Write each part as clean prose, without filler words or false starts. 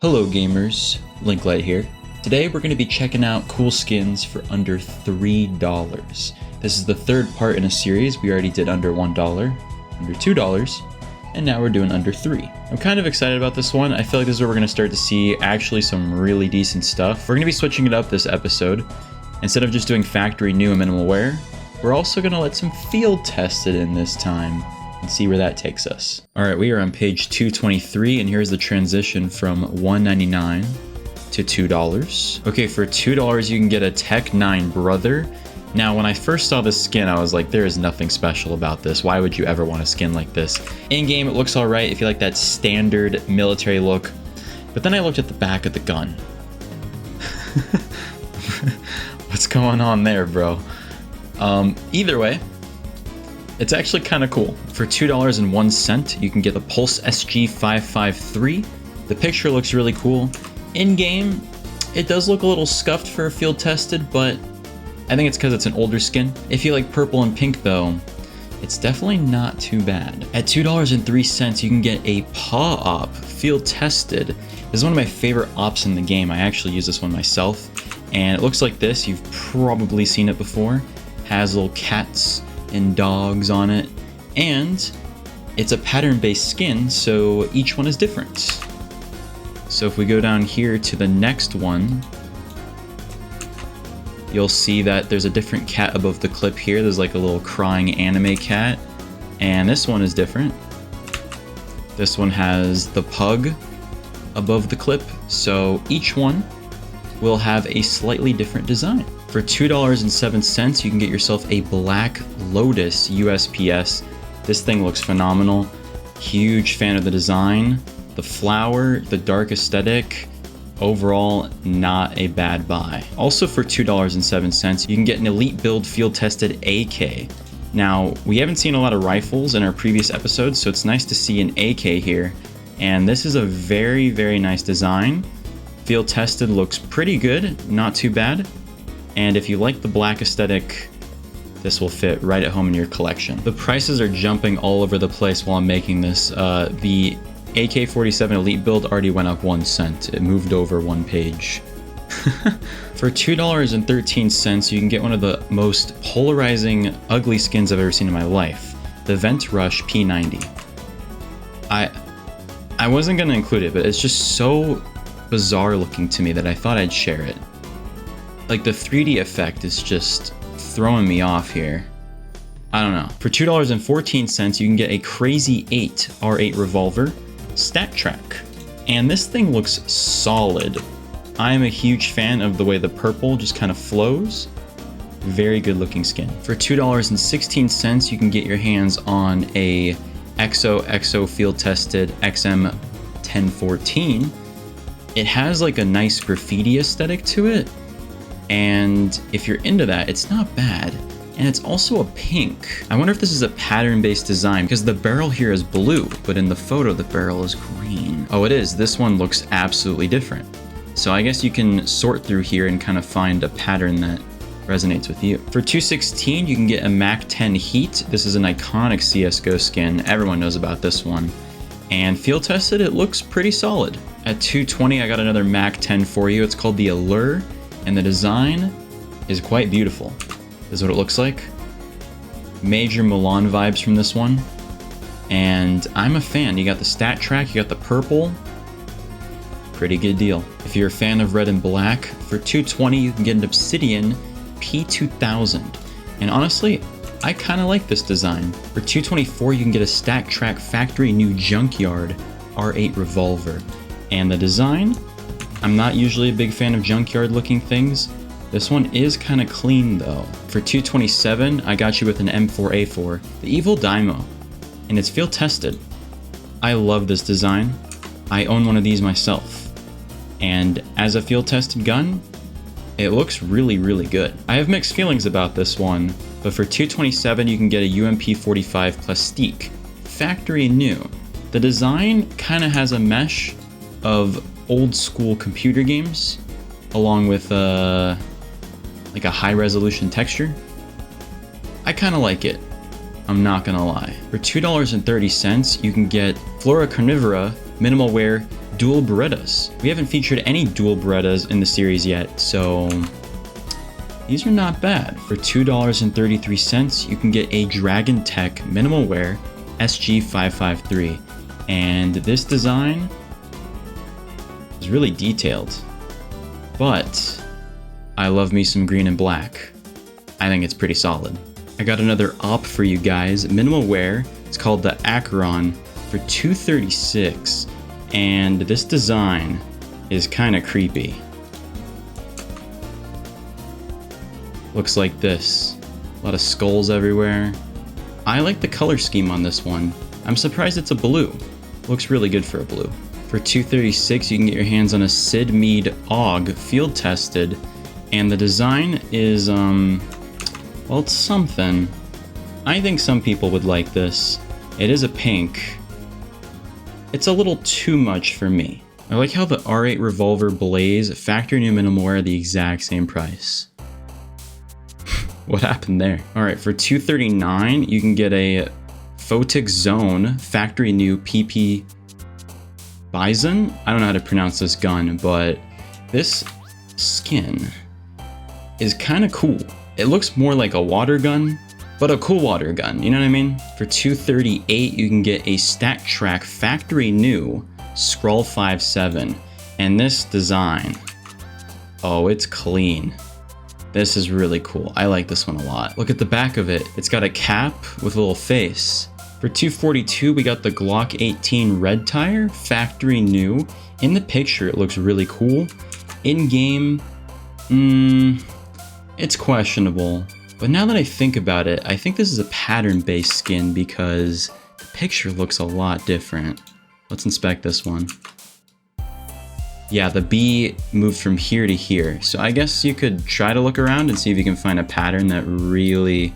Hello gamers, Linklight here. Today we're going to be checking out cool skins for under $3. This is the third part in a series. We already did under $1, under $2, and now we're doing under $3. I'm kind of excited about this one. I feel like this is where we're going to start to see actually some really decent stuff. We're going to be switching it up this episode. Instead of just doing factory new and minimal wear, we're also going to let some field test it in this time and see where that takes us. All right, we are on page 223, and here's the transition from $1.99 to $2. Okay, for $2, you can get a Tech 9 Brother. Now, when I first saw this skin, I was like, there is nothing special about this. Why would you ever want a skin like this? In-game, it looks all right if you like that standard military look. But then I looked at the back of the gun. What's going on there, bro? Either way, it's actually kind of cool. For $2.01, you can get the Pulse SG553. The picture looks really cool. In-game, it does look a little scuffed for a field tested, but I think it's because it's an older skin. If you like purple and pink though, it's definitely not too bad. At $2.03, you can get a Paw Op field tested. This is one of my favorite ops in the game. I actually use this one myself, and it looks like this. You've probably seen it before. Has little cats and dogs on it, and it's a pattern-based skin, so each one is different. So if we go down here to the next one, you'll see that there's a different cat above the clip here. There's like a little crying anime cat, and this one is different. This one has the pug above the clip, so each one will have a slightly different design. For $2.07, you can get yourself a Black Lotus USPS. This thing looks phenomenal. Huge fan of the design. The flower, the dark aesthetic, overall not a bad buy. Also for $2.07, you can get an Elite Build field tested AK. Now, we haven't seen a lot of rifles in our previous episodes, so it's nice to see an AK here. And this is a very, very nice design. Field tested looks pretty good, not too bad. And if you like the black aesthetic, this will fit right at home in your collection. The prices are jumping all over the place while I'm making this. The AK-47 Elite Build already went up 1 cent. It moved over 1 page. For $2.13, you can get one of the most polarizing, ugly skins I've ever seen in my life. The Vent Rush P90. I wasn't gonna include it, but it's just so bizarre looking to me that I thought I'd share it. Like, the 3D effect is just throwing me off here. I don't know. For $2.14, you can get a Crazy 8 R8 revolver stat track. And this thing looks solid. I am a huge fan of the way the purple just kind of flows. Very good looking skin. For $2.16, you can get your hands on a XO field tested XM 1014. It has like a nice graffiti aesthetic to it. And if you're into that, it's not bad. And it's also a pink. I wonder if this is a pattern-based design, because the barrel here is blue, but in the photo, the barrel is green. Oh, it is. This one looks absolutely different. So I guess you can sort through here and kind of find a pattern that resonates with you. For $2.16, you can get a Mac 10 Heat. This is an iconic CSGO skin. Everyone knows about this one. And field tested, it looks pretty solid. At $2.20, I got another Mac 10 for you. It's called the Allure. And the design is quite beautiful. This is what it looks like. Major Milan vibes from this one. And I'm a fan. You got the stat track, you got the purple. Pretty good deal. If you're a fan of red and black, for $2.20 you can get an Obsidian P2000. And honestly, I kind of like this design. For $2.24 you can get a stat track factory new Junkyard R8 revolver. And the design, I'm not usually a big fan of junkyard looking things. This one is kind of clean though. For $2.27, I got you with an M4A4, the Evil Daimo, and it's field tested. I love this design. I own one of these myself. And as a field tested gun, it looks really, really good. I have mixed feelings about this one, but for $2.27, you can get a UMP45 Plastique, factory new. The design kind of has a mesh of old school computer games, along with like a high resolution texture. I kind of like it. I'm not gonna lie. For $2.30, you can get Flora Carnivora Minimal Wear dual Berettas. We haven't featured any dual Berettas in the series yet, so these are not bad. For $2.33, you can get a Dragon Tech minimal wear SG553. And this design is really detailed, but I love me some green and black. I think it's pretty solid. I got another op for you guys, minimal wear. It's called the Acheron for $2.36, and this design is kind of creepy. Looks like this. A lot of skulls everywhere. I like the color scheme on this one. I'm surprised it's a blue. Looks really good for a blue. For $2.36, you can get your hands on a Sid Mead AUG field tested, and the design is, well, it's something. I think some people would like this. It is a pink. It's a little too much for me. I like how the R8 Revolver Blaze factory new minimal wear are the exact same price. What happened there? All right, for $2.39, you can get a Photic Zone factory new PP Bison. I don't know how to pronounce this gun, but this skin is kind of cool. It looks more like a water gun, but a cool water gun, you know what I mean? For $2.38, you can get a Stat Track factory new Skrull 5.7, and this design, oh, it's clean. This is really cool. I like this one a lot. Look at the back of it. It's got a cap with a little face. For $2.42, we got the Glock 18 red tire, factory new. In the picture, it looks really cool. In game, it's questionable. But now that I think about it, I think this is a pattern-based skin because the picture looks a lot different. Let's inspect this one. Yeah, the B moved from here to here. So I guess you could try to look around and see if you can find a pattern that really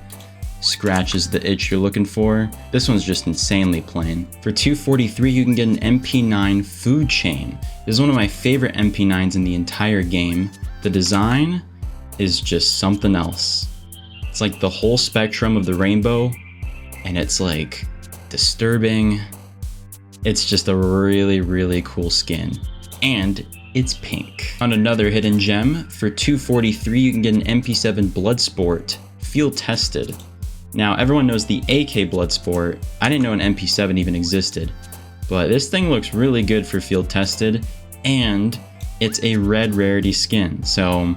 scratches the itch you're looking for. This one's just insanely plain. For $2.43, you can get an MP9 food chain. This is one of my favorite MP9s in the entire game. The design is just something else. It's like the whole spectrum of the rainbow, and it's like disturbing. It's just a really, really cool skin. And it's pink. On another hidden gem, for $2.43, you can get an MP7 Bloodsport field tested. Now, everyone knows the AK Bloodsport. I didn't know an MP7 even existed, but this thing looks really good for field tested, and it's a red rarity skin, so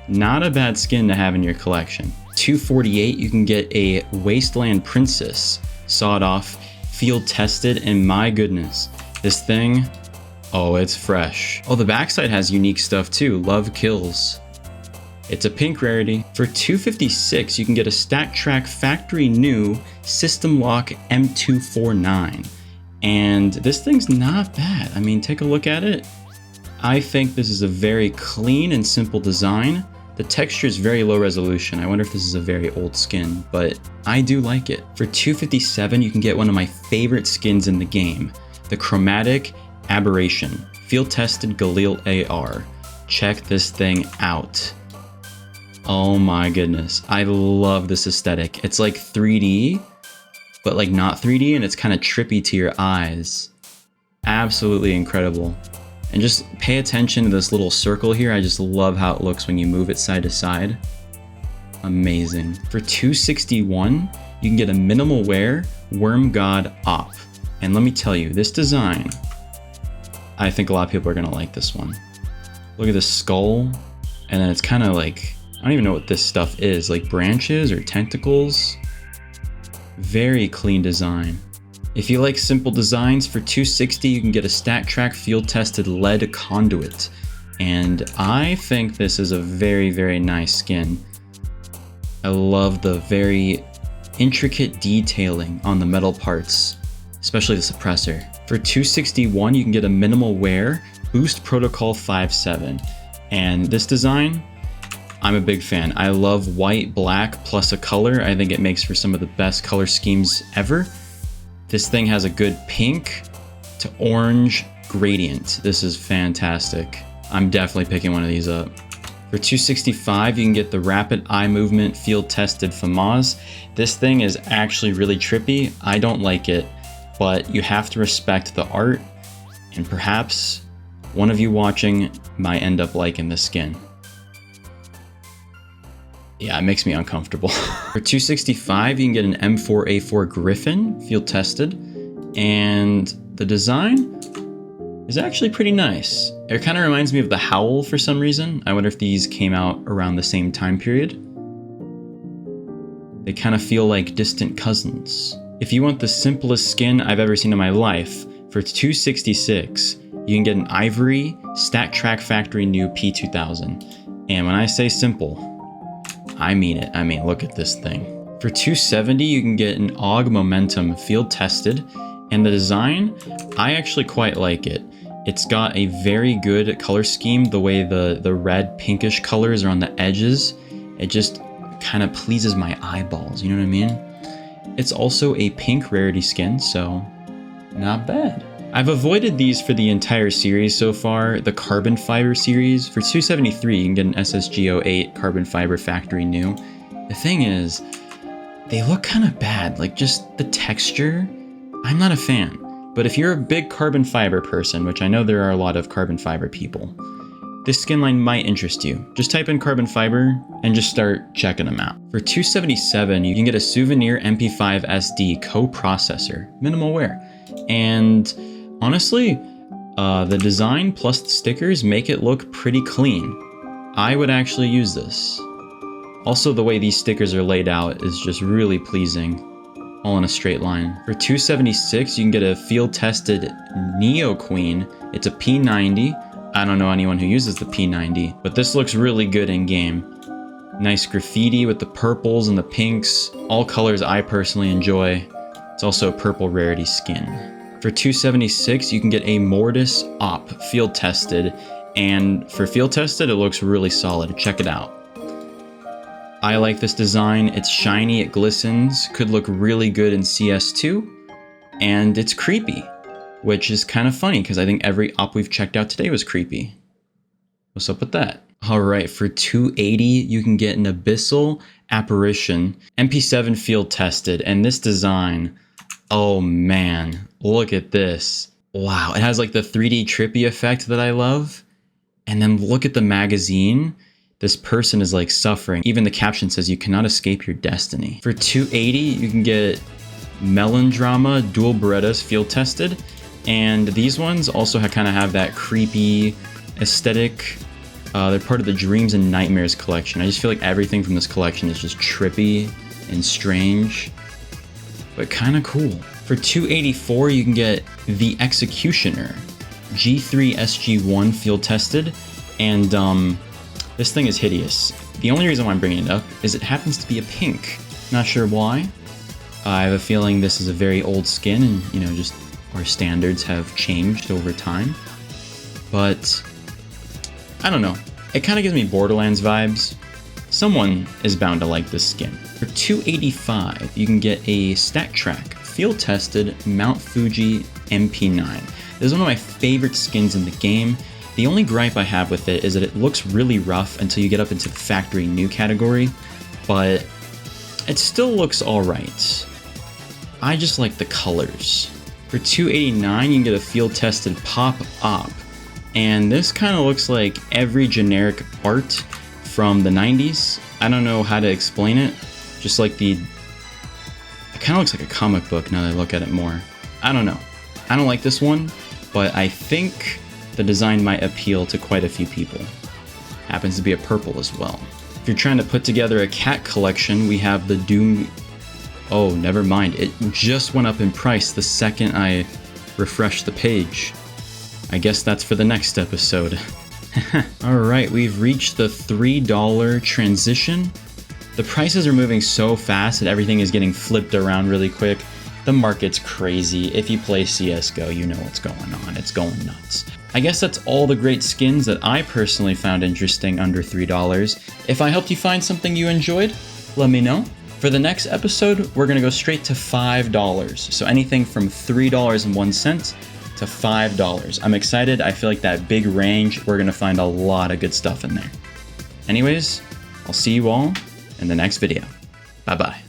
not a bad skin to have in your collection. $2.48, you can get a Wasteland Princess sawed off field tested, and my goodness, this thing, oh, it's fresh. Oh, the backside has unique stuff too. Love kills. It's a pink rarity. For $2.56, you can get a Stat Track factory new System Lock M249. And this thing's not bad. I mean, take a look at it. I think this is a very clean and simple design. The texture is very low resolution. I wonder if this is a very old skin, but I do like it. For $2.57, you can get one of my favorite skins in the game, the Chromatic Aberration field tested Galil AR. Check this thing out. Oh my goodness, I love this aesthetic. It's like 3D, but like not 3D, and it's kind of trippy to your eyes. Absolutely incredible. And just pay attention to this little circle here. I just love how it looks when you move it side to side. Amazing. For $2.61, you can get a minimal wear Worm God Op. And let me tell you, this design, I think a lot of people are gonna like this one. Look at this skull, and then it's kind of like, I don't even know what this stuff is, like branches or tentacles. Very clean design. If you like simple designs, for $2.60, you can get a Stat Track field tested lead conduit. And I think this is a very, very nice skin. I love the very intricate detailing on the metal parts, especially the suppressor. For $2.61, you can get a minimal wear Boost Protocol 5.7. And this design, I'm a big fan. I love white, black, plus a color. I think it makes for some of the best color schemes ever. This thing has a good pink to orange gradient. This is fantastic. I'm definitely picking one of these up. For $2.65, you can get the Rapid Eye Movement Field Tested FAMAS. This thing is actually really trippy. I don't like it, but you have to respect the art, and perhaps one of you watching might end up liking this skin. Yeah, it makes me uncomfortable. For $265, you can get an M4A4 Griffin, field tested, and the design is actually pretty nice. It kind of reminds me of the Howl for some reason. I wonder if these came out around the same time period. They kind of feel like distant cousins. If you want the simplest skin I've ever seen in my life, for $266, you can get an Ivory Stat Track Factory New P2000. And when I say simple, I mean it. I mean, look at this thing. For $270, you can get an AUG Momentum field tested, and the design, I actually quite like it. It's got a very good color scheme, the way the red pinkish colors are on the edges. It just kind of pleases my eyeballs, you know what I mean? It's also a pink rarity skin, so not bad. I've avoided these for the entire series so far, the carbon fiber series. For $273, you can get an SSGO 8 carbon fiber factory new. The thing is, they look kind of bad, like just the texture. I'm not a fan, but if you're a big carbon fiber person, which I know there are a lot of carbon fiber people, this skin line might interest you. Just type in carbon fiber and just start checking them out. For $277, you can get a Souvenir MP5 SD co-processor, minimal wear. And honestly, the design plus the stickers make it look pretty clean. I would actually use this. Also, the way these stickers are laid out is just really pleasing, all in a straight line. For $276, you can get a field-tested Neo Queen. It's a P90. I don't know anyone who uses the P90, but this looks really good in game. Nice graffiti with the purples and the pinks, all colors I personally enjoy. It's also a purple rarity skin. For $276, you can get a Mortis Op field tested, and for field tested, it looks really solid. Check it out. I like this design. It's shiny, it glistens, could look really good in CS2, and it's creepy, which is kind of funny because I think every op we've checked out today was creepy. What's up with that? All right, for $280, you can get an Abyssal Apparition MP7 field tested, and this design, oh man, look at this. Wow, it has like the 3D trippy effect that I love. And then look at the magazine. This person is like suffering. Even the caption says you cannot escape your destiny. For $280, you can get Melodrama Dual Berettas field tested. And these ones also kind of have that creepy aesthetic. They're part of the Dreams and Nightmares collection. I just feel like everything from this collection is just trippy and strange, but kind of cool. For $284, you can get the Executioner G3 SG1 field tested, and this thing is hideous. The only reason why I'm bringing it up is it happens to be a pink. Not sure why. I have a feeling this is a very old skin, and you know, just our standards have changed over time. But I don't know. It kind of gives me Borderlands vibes. Someone is bound to like this skin. For $285, you can get a Stat Track field tested Mount Fuji MP9. This is one of my favorite skins in the game. The only gripe I have with it is that it looks really rough until you get up into the factory new category, but it still looks alright. I just like the colors. For $289, you can get a field tested Pop Op, and this kind of looks like every generic art from the 90s. I don't know how to explain it. Just like it kind of looks like a comic book now that I look at it more. I don't know. I don't like this one, but I think the design might appeal to quite a few people. Happens to be a purple as well. If you're trying to put together a cat collection, we have the Doom... Oh, never mind. It just went up in price the second I refreshed the page. I guess that's for the next episode. Alright, we've reached the $3 transition. The prices are moving so fast that everything is getting flipped around really quick. The market's crazy. If you play CSGO, you know what's going on. It's going nuts. I guess that's all the great skins that I personally found interesting under $3. If I helped you find something you enjoyed, let me know. For the next episode, we're going to go straight to $5. So anything from $3.01 to $5. I'm excited. I feel like that big range, we're going to find a lot of good stuff in there. Anyways, I'll see you all in the next video. Bye-bye.